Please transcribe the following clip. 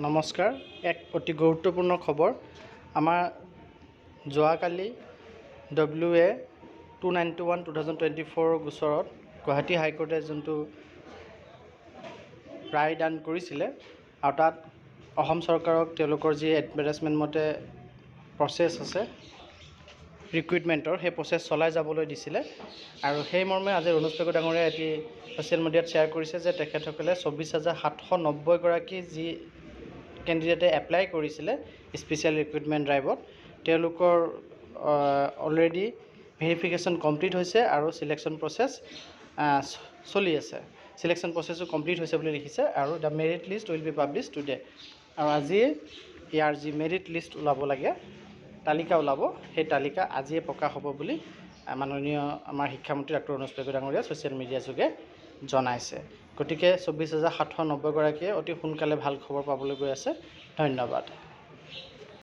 নমস্কাৰ। এক অতি গুৰুত্বপূৰ্ণ খবৰ। আমাৰ যোৱাকালি WA 291/2024 গোচৰত গুৱাহাটী হাইকোৰ্টে যোনটো ৰায় দান কৰিছিলে আৰু তাত অসম চৰকাৰক তেওঁলোকৰ যি এডভাৰটাইজমেণ্ট মতে প্ৰচেছ আছে ৰিক্ৰুইটমেণ্টৰ, সেই প্ৰচেছ চলাই যাবলৈ দিছিলে। আৰু সেই মৰ্মে আজি ৰণোজ পেগু ডাঙৰীয়াই এটি ছ'চিয়েল মিডিয়াত শ্বেয়াৰ কৰিছে যে তেখেতসকলে 24,790 গৰাকী যি কেণ্ডিডেটে এপ্লাই কৰিছিলে স্পেচিয়েল ৰিক্ৰুইটমেণ্ট ড্ৰাইভত, তেওঁলোকৰ অলৰেডি ভেৰিফিকেশ্যন কমপ্লিট হৈছে আৰু চিলেকশ্যন প্ৰচেছ চলি আছে। চিলেকশ্যন প্ৰচেছো কমপ্লিট হৈছে বুলি লিখিছে আৰু the merit list will be publish today. আৰু আজিয়ে ইয়াৰ যি মেৰিট লিষ্ট ওলাব লাগে, তালিকা ওলাব, সেই তালিকা আজিয়ে প্ৰকাশ হ'ব বুলি মাননীয় আমাৰ শিক্ষামন্ত্ৰী ডক্টৰ ৰণোজ পেগু ডাঙৰীয়াই ছ'চিয়েল মিডিয়া যোগে জনাইছে। গতিকে 24,790 গৰাকীয়ে অতি সোনকালে ভাল খবৰ পাবলৈ গৈ আছে। ধন্যবাদ।